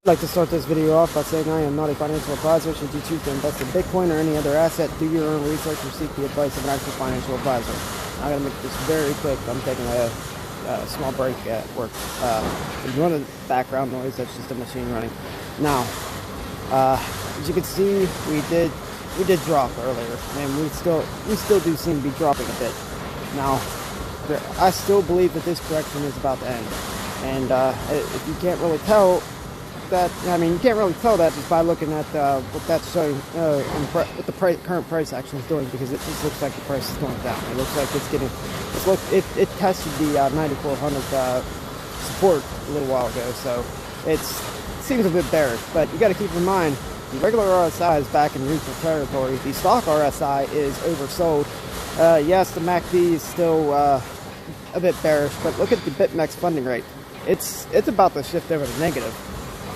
I'd like to start this video off by saying I am not a financial advisor. Should you choose to invest in Bitcoin or any other asset, do your own research or seek the advice of an actual financial advisor. I'm going to make this very quick. I'm taking a small break at work. If you want the background noise, that's just a machine running. Now, as you can see, we did drop earlier, and we still do seem to be dropping a bit. Now, I still believe that this correction is about to end, and if you can't really tell that, you can't really tell that just by looking at what that's showing, what the current price action is doing, because it just looks like the price is going down. It looks like it's getting, it tested the 9,400 support a little while ago, so it seems a bit bearish. But you got to keep in mind, the regular RSI is back in neutral territory. The stock RSI is oversold. Yes, the MACD is still a bit bearish, but look at the BitMEX funding rate. It's about to shift over to negative.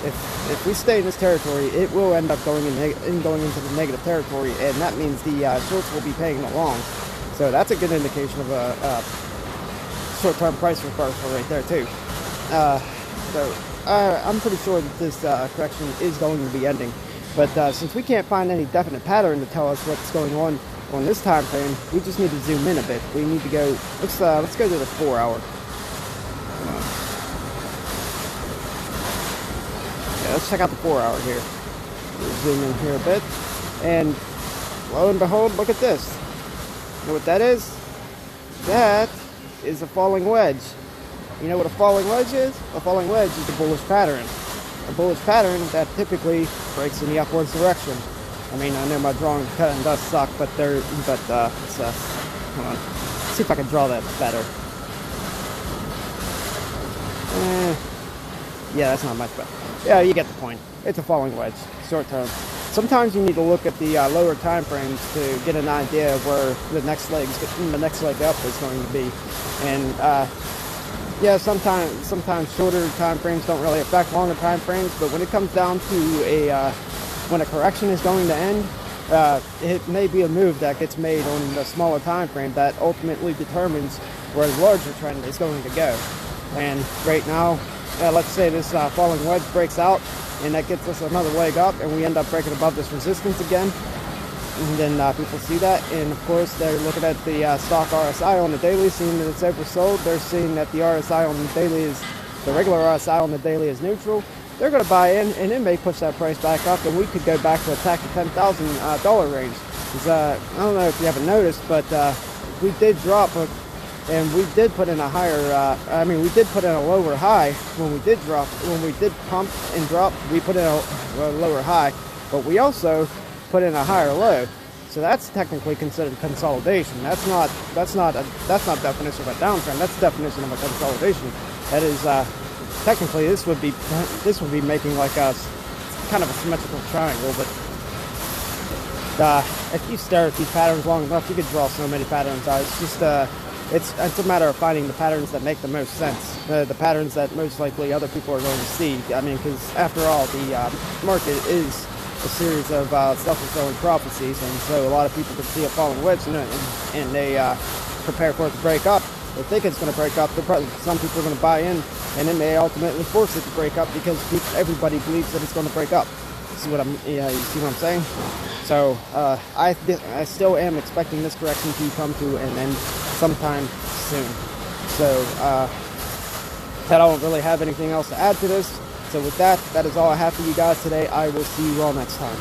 If we stay in this territory, it will end up going into the negative territory, and that means the shorts will be paying along. So that's a good indication of a short-term price reversal right there too. I'm pretty sure that this correction is going to be ending. But since we can't find any definite pattern to tell us what's going on this time frame, we just need to zoom in a bit. We need to go. Let's go to the 4-hour. Let's check out the 4-hour here. We'll zoom in here a bit, and lo and behold, look at this. You know what that is? That is a falling wedge. You know what a falling wedge is? A falling wedge is a bullish pattern. A bullish pattern that typically breaks in the upwards direction. I know my drawing does suck, but hold on. Let's see if I can draw that better. Yeah, that's not much better. Yeah, you get the point. It's a falling wedge, short term. Sometimes you need to look at the lower time frames to get an idea of where the next leg up is going to be. And yeah, sometimes shorter time frames don't really affect longer time frames. But when it comes down to when a correction is going to end, it may be a move that gets made on the smaller time frame that ultimately determines where the larger trend is going to go. And right now, let's say this falling wedge breaks out, and that gets us another leg up, and we end up breaking above this resistance again. And then people see that, and of course they're looking at the stock RSI on the daily, seeing that it's oversold. They're seeing that the RSI on the daily the regular RSI on the daily is neutral. They're going to buy in, and it may push that price back up, and we could go back to attack the $10,000 range. I don't know if you haven't noticed, but we did drop, and we did put in a higher, we did put in a lower high when we did drop. When we did pump and drop, we put in a lower high, but we also put in a higher low. So that's technically considered consolidation. That's not definition of a downtrend. That's the definition of a consolidation. That is technically this would be making like a kind of a symmetrical triangle. But if you stare at these patterns long enough, you could draw so many patterns out. It's just it's a matter of finding the patterns that make the most sense, the patterns that most likely other people are going to see. Because after all, the market is a series of self-fulfilling prophecies, and so a lot of people can see a falling wedge and they prepare for it to break up. They think it's going to break up. Some people are going to buy in, and it may ultimately force it to break up because everybody believes that it's going to break up. You see what I'm saying? So I still am expecting this correction to come to an end sometime soon. So I don't really have anything else to add to this. So with that is all I have for you guys today. I will see you all next time.